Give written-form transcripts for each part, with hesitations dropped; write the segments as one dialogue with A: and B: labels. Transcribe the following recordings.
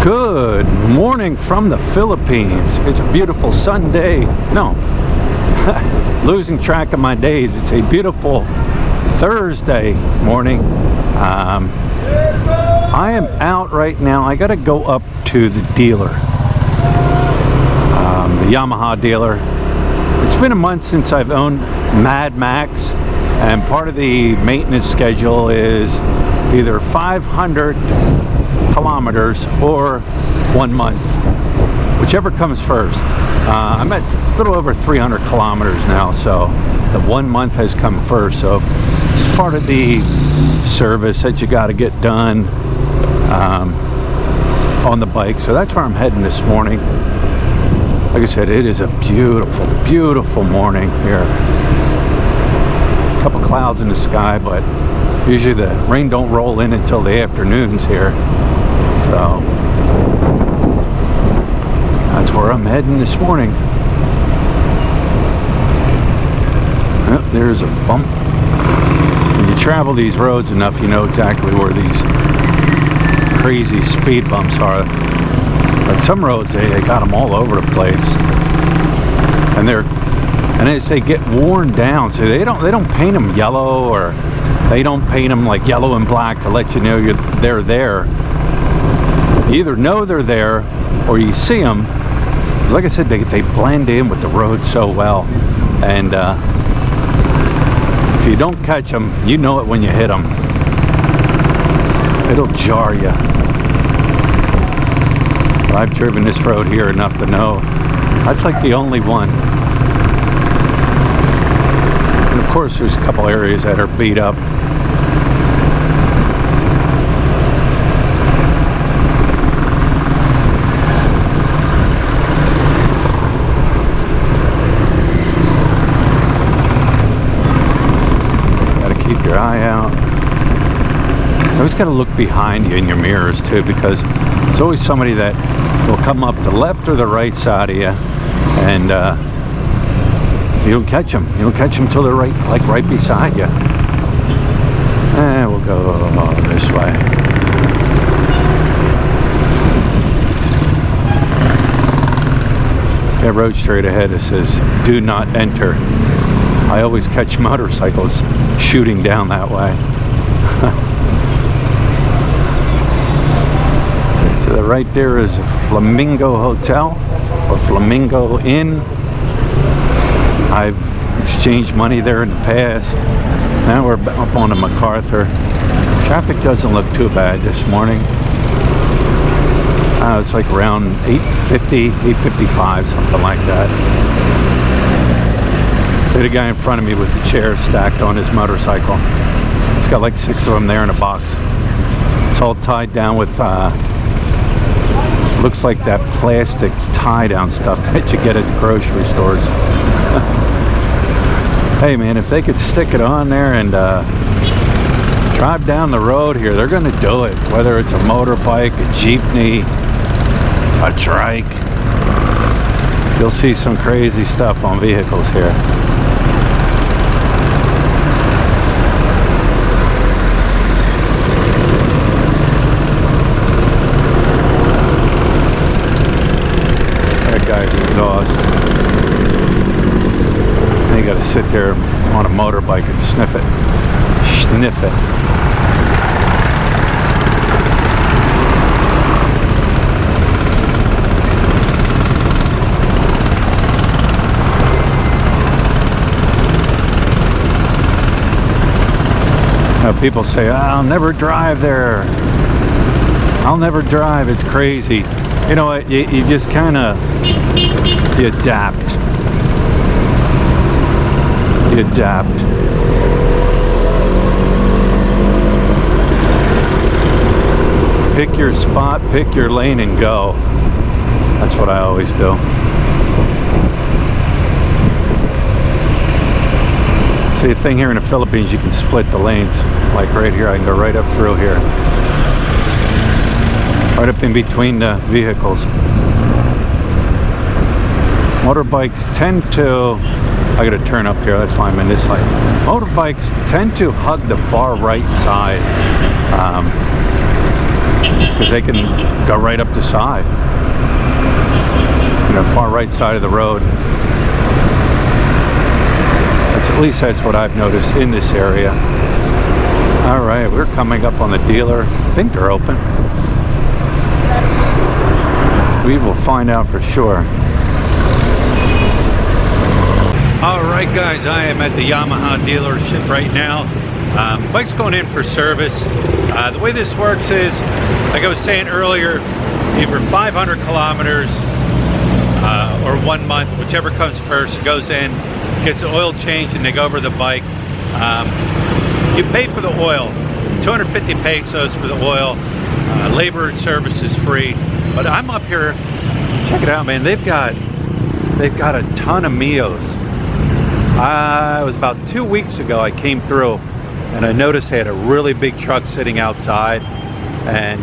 A: Good morning from the Philippines. It's a beautiful Sunday. No, losing track of my days. It's a beautiful Thursday morning. I am out right now. I got to go up to the dealer, the Yamaha dealer. It's been a month since I've owned nmax, and part of the maintenance schedule is either 500 kilometers or 1 month, whichever comes first. I'm at a little over 300 kilometers now, so the 1 month has come first. So it's part of the service that you got to get done on the bike. So that's where I'm heading this morning. Like I said, it is a beautiful, beautiful morning here. A couple clouds in the sky, but usually the rain don't roll in until the afternoons here. So that's where I'm heading this morning. Oh, there's a bump. When you travel these roads enough, you know exactly where these crazy speed bumps are. Like some roads, they got them all over the place, and as they get worn down, so they don't paint them yellow, or they don't paint them like yellow and black to let you know they're there. You either know they're there or you see them. Like I said, they blend in with the road so well, and if you don't catch them, you know it when you hit them. It'll jar you. I've driven this road here enough to know that's like the only one. And of course there's a couple areas that are beat up. Keep your eye out. You always got to look behind you in your mirrors too, because there's always somebody that will come up the left or the right side of you, and you don't catch them. You don't catch them till they're right beside you. And we'll go this way. That road straight ahead, it says "Do not enter." I always catch motorcycles shooting down that way. So right there is a Flamingo Hotel, or Flamingo Inn. I've exchanged money there in the past. Now we're up on the MacArthur. Traffic doesn't look too bad this morning. It's like around 8:50, 8:55, something like that. There's a guy in front of me with the chairs stacked on his motorcycle. He's got like 6 of them there in a box. It's all tied down with, looks like that plastic tie-down stuff that you get at the grocery stores. Hey man, if they could stick it on there and drive down the road here, they're gonna do it. Whether it's a motorbike, a jeepney, a trike. You'll see some crazy stuff on vehicles here. Then you got to sit there on a motorbike and sniff it. Sniff it. Now people say, I'll never drive there. I'll never drive. It's crazy. You know what? You just kind of, you adapt. You adapt. Pick your spot, pick your lane, and go. That's what I always do. See, the thing here in the Philippines, you can split the lanes. Like right here, I can go right up through here. Right up in between the vehicles. Motorbikes tend to, I gotta turn up here, that's why I'm in this lane. Motorbikes tend to hug the far right side. because they can go right up the side, you know, far right side of the road. At least that's what I've noticed in this area. All right, we're coming up on the dealer. I think they're open. We will find out for sure. All right, guys, I am at the Yamaha dealership right now. Bike's going in for service. The way this works is, like I was saying earlier, either 500 kilometers or 1 month, whichever comes first, it goes in, gets an oil change, and they go over the bike. You pay for the oil, 250 pesos for the oil. Labor and service is free. But I'm up here, check it out, man. They've got a ton of Mios. It was about 2 weeks ago I came through and I noticed they had a really big truck sitting outside, and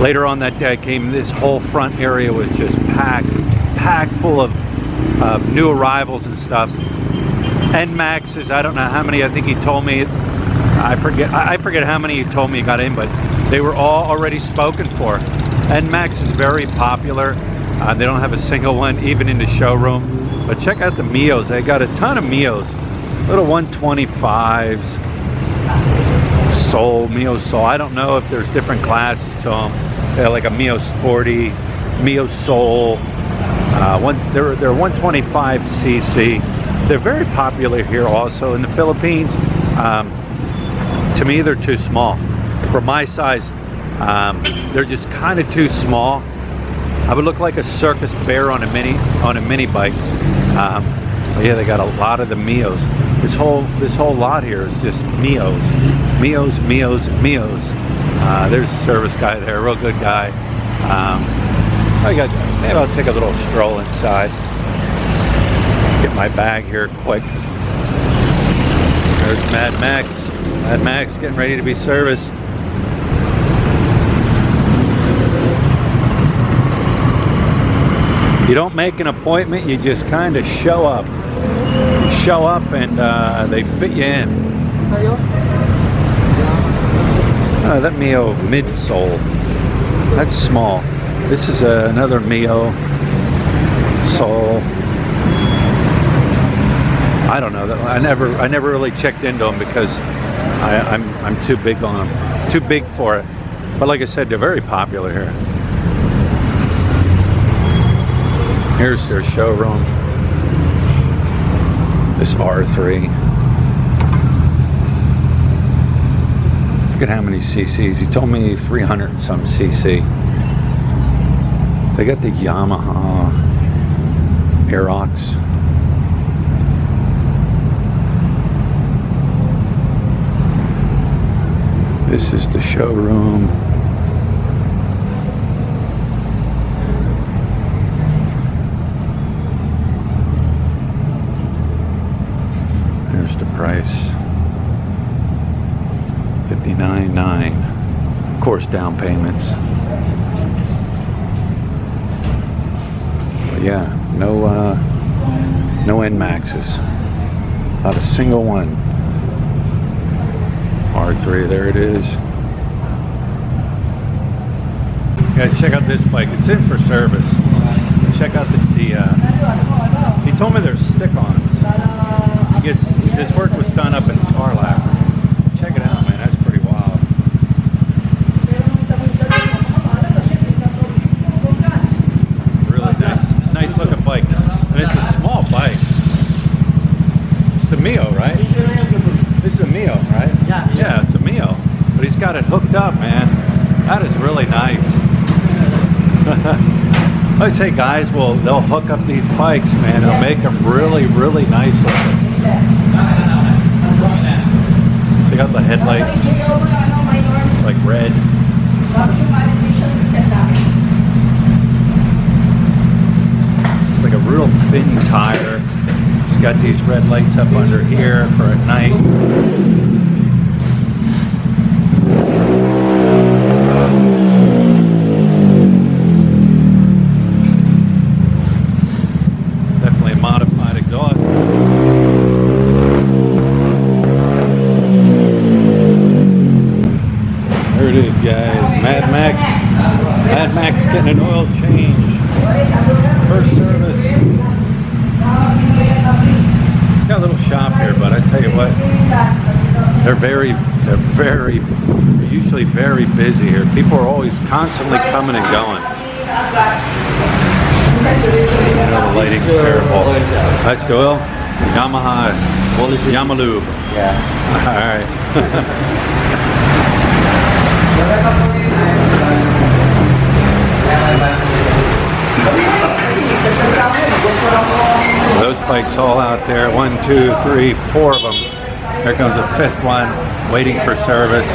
A: later on that day I came, this whole front area was just packed full of new arrivals and stuff. Nmaxes, I don't know how many, I think he told me, I forget how many he told me he got in, but they were all already spoken for. NMAX is very popular. They don't have a single one, even in the showroom. But check out the Mios. They got a ton of Mios. Little 125s. Soul, Mio Soul. I don't know if there's different classes to them. They're like a Mio Sporty, Mio Soul. They're 125cc. They're very popular here also in the Philippines. To me, they're too small. For my size, they're just kind of too small. I would look like a circus bear on a mini bike. But yeah, they got a lot of the Mios. This whole lot here is just Mios. There's a service guy there, a real good guy. Maybe I'll take a little stroll inside. Get my bag here quick. There's Mad Max. Mad Max getting ready to be serviced. You don't make an appointment, you just kind of show up. You show up and they fit you in. That Mio midsole, that's small. This is another Mio sole. I don't know. I never really checked into them because I'm too big on them, too big for it. But like I said, they're very popular here. Here's their showroom. This R3. I forget how many cc's. He told me 300 and some cc. They got the Yamaha Aerox. This is the showroom. There's the price. $59.9. Of course, down payments. But yeah, no NMAXs. Not a single one. R3, there it is. Guys, check out this bike. It's in for service. Check out he told me there's stick-ons. This work was done up in Tarlac. Check it out, man. That's pretty wild. Really nice looking bike. And it's a small bike. It's the Mio, right? This is a Mio, right? Yeah, it's a Mio. But he's got it hooked up, man. That is really nice. I say guys, they'll hook up these bikes, man. They'll make them really, really nice looking. Check out the headlights. It's like red. It's like a real thin tire. It's got these red lights up under here for at night. Definitely a modified exhaust. There it is, guys. Mad Max. Mad Max getting an oil change. First service. Got a little shop here, but I tell you what, they're usually very busy here. People are always constantly coming and going. You know, the lighting's terrible. That's the oil. Yamaha. Yamalube.
B: Yeah.
A: Alright. Those bikes all out there. 1, 2, 3, 4 of them. Here comes the 5th one, waiting for service.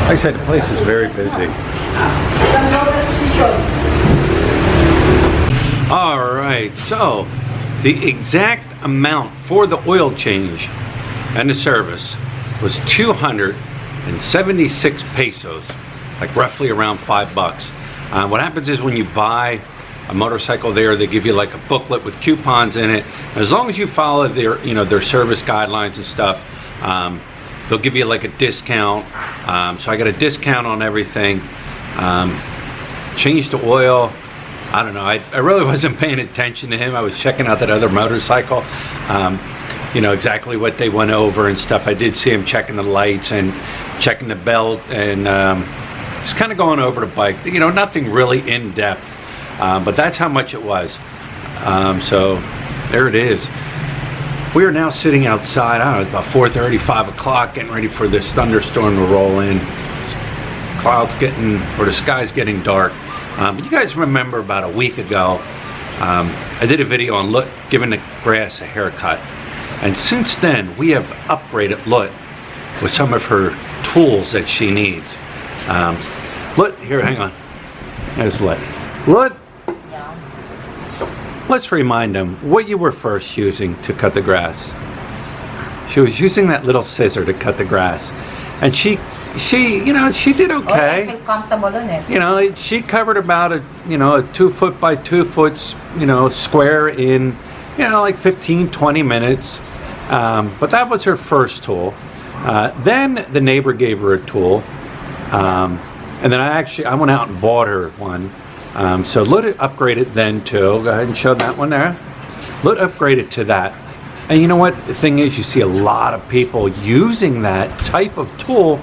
A: Like I said, the place is very busy. Alright, so the exact amount for the oil change and the service was 276 pesos, like roughly around $5. What happens is when you buy a motorcycle there, they give you like a booklet with coupons in it. As long as you follow their, their service guidelines and stuff, they'll give you like a discount. So I got a discount on everything. Changed the oil. I don't know. I really wasn't paying attention to him. I was checking out that other motorcycle. Exactly what they went over and stuff. I did see him checking the lights and checking the belt and just kind of going over the bike. Nothing really in depth. But that's how much it was. So there it is. We are now sitting outside. I don't know, it's about 4:30, 5 o'clock, getting ready for this thunderstorm to roll in. The sky's getting dark. But you guys remember about a week ago, I did a video on Lut giving the grass a haircut. And since then, we have upgraded Lut with some of her tools that she needs. Lut, here, hang on. There's Lut. Lut, let's remind them what you were first using to cut the grass. She was using that little scissor to cut the grass. And she did okay.
C: I feel comfortable in it.
A: She covered about a 2 foot by 2 foot, square in, like 15, 20 minutes. But that was her first tool. Then the neighbor gave her a tool. And then I went out and bought her one. So Lut upgraded then to, go ahead and show that one there. Lut upgraded to that. And you know what? The thing is, you see a lot of people using that type of tool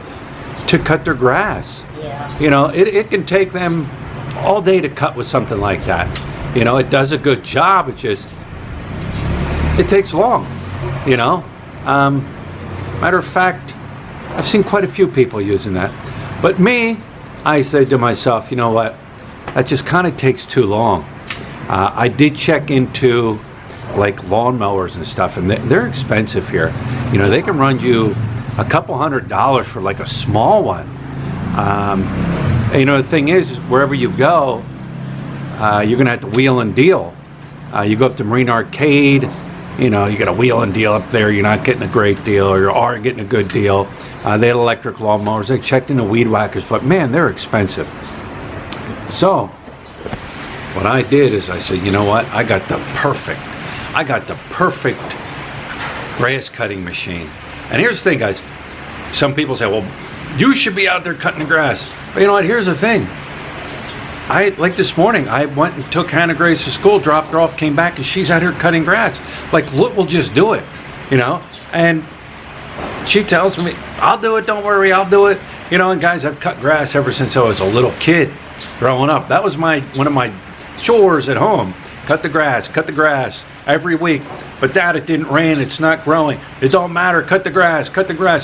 A: to cut their grass.
C: Yeah.
A: It can take them all day to cut with something like that. It does a good job. It takes long. Matter of fact, I've seen quite a few people using that. But me, I said to myself, you know what? That just kind of takes too long. I did check into like lawnmowers and stuff, and they're expensive here. They can run you a couple $100 for like a small one. The thing is, wherever you go, you're gonna have to wheel and deal. You go up to Marine Arcade, you got a wheel and deal up there. You're not getting a great deal, or you are getting a good deal. They had electric lawnmowers. I checked into weed whackers, but man, they're expensive. So what I did is I said, you know what? I got the perfect grass cutting machine. And here's the thing, guys. Some people say, well, you should be out there cutting the grass. But you know what? Here's the thing. Like this morning, I went and took Hannah Grace to school, dropped her off, came back, and she's out here cutting grass. Like, look, we'll just do it, And she tells me, I'll do it, don't worry, I'll do it. And guys, I've cut grass ever since I was a little kid growing up. That was one of my chores at home. Cut the grass every week. But Dad, it didn't rain, it's not growing. It don't matter, cut the grass,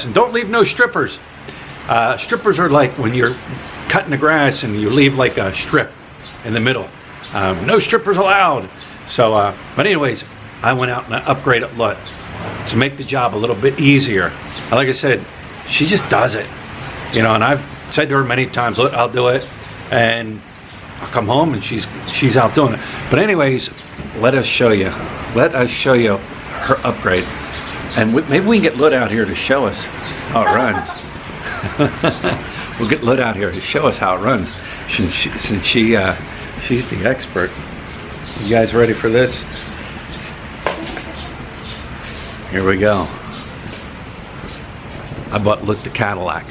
A: and don't leave no strippers. Strippers are like when you're cutting the grass and you leave like a strip in the middle. No strippers allowed. So, but anyways, I went out and I upgraded Lut to make the job a little bit easier. Like I said, she just does it. And I've said to her many times, look, I'll do it. And I'll come home and she's out doing it. But anyways, let us show you her upgrade. And maybe we can get Lut out here to show us how it runs. We'll get Lut out here to show us how it runs, since she's the expert. You guys ready for this? Here we go. I bought Lut the Cadillac.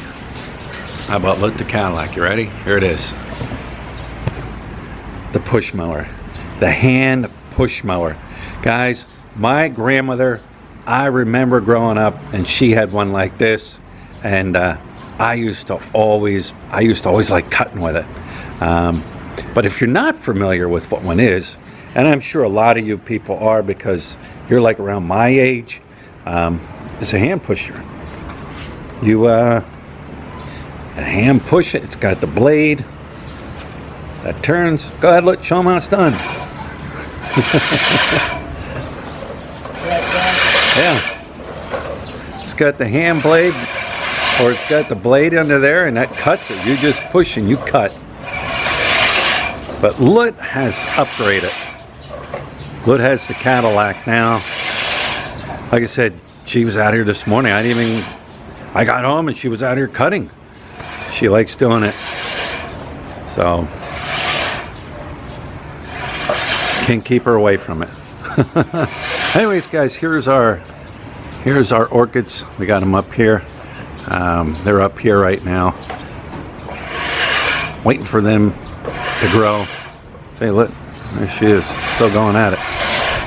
A: How about look the Cadillac? You ready? Here it is. The push mower. The hand push mower. Guys, my grandmother, I remember growing up and she had one like this, and I used to always like cutting with it. But if you're not familiar with what one is, and I'm sure a lot of you people are because you're like around my age, it's a hand pusher. You hand push it. It's got the blade that turns. Go ahead, look, show them how it's done. Yeah. It's got the hand blade, or it's got the blade under there, and that cuts it. You just push and you cut. But Lut has upgraded. Lut has the Cadillac now. Like I said, she was out here this morning. I got home and she was out here cutting. She likes doing it. So, can't keep her away from it. Anyways, guys, here's our orchids. We got them up here. They're up here right now, waiting for them to grow. Say, look, there she is, still going at it.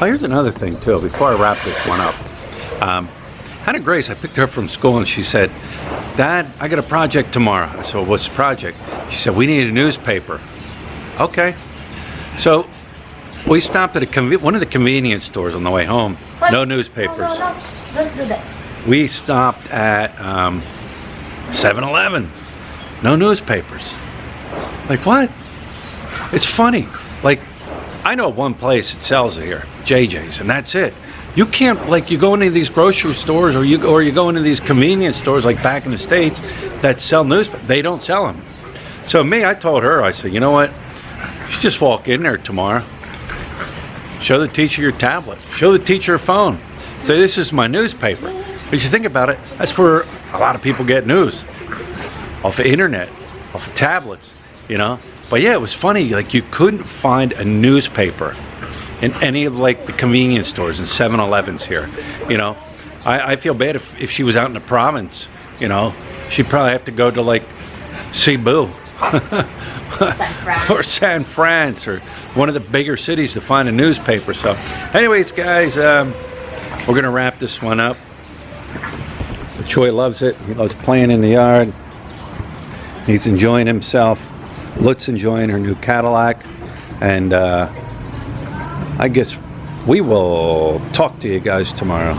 A: Oh, here's another thing too. Before I wrap this one up, Hannah Grace, I picked her up from school and she said, "Dad, I got a project tomorrow." I said, "What's the project?" She said, "We need a newspaper." Okay, so we stopped at one of the convenience stores on the way home.
C: What?
A: No newspapers.
C: No, don't do that.
A: We stopped at 7-Eleven. No newspapers. Like, what? It's funny. Like, I know one place that sells it here, JJ's, and that's it. You can't, like, you go into these grocery stores or you go into these convenience stores like back in the States that sell newspapers. They don't sell them. So I told her, I said, you know what? You should just walk in there tomorrow. Show the teacher your tablet. Show the teacher a phone. Say, this is my newspaper. But you think about it, that's where a lot of people get news. Off the internet, off of tablets, you know. But yeah, it was funny, like you couldn't find a newspaper in any of like the convenience stores and 7-Elevens here, you know. I feel bad if she was out in the province, you know. She'd probably have to go to like Cebu or San Fran or one of the bigger cities to find a newspaper. So anyways, guys, we're gonna wrap this one up. Choi loves it. He loves playing in the yard. He's enjoying himself. Lut's enjoying her new Cadillac. And I guess we will talk to you guys tomorrow.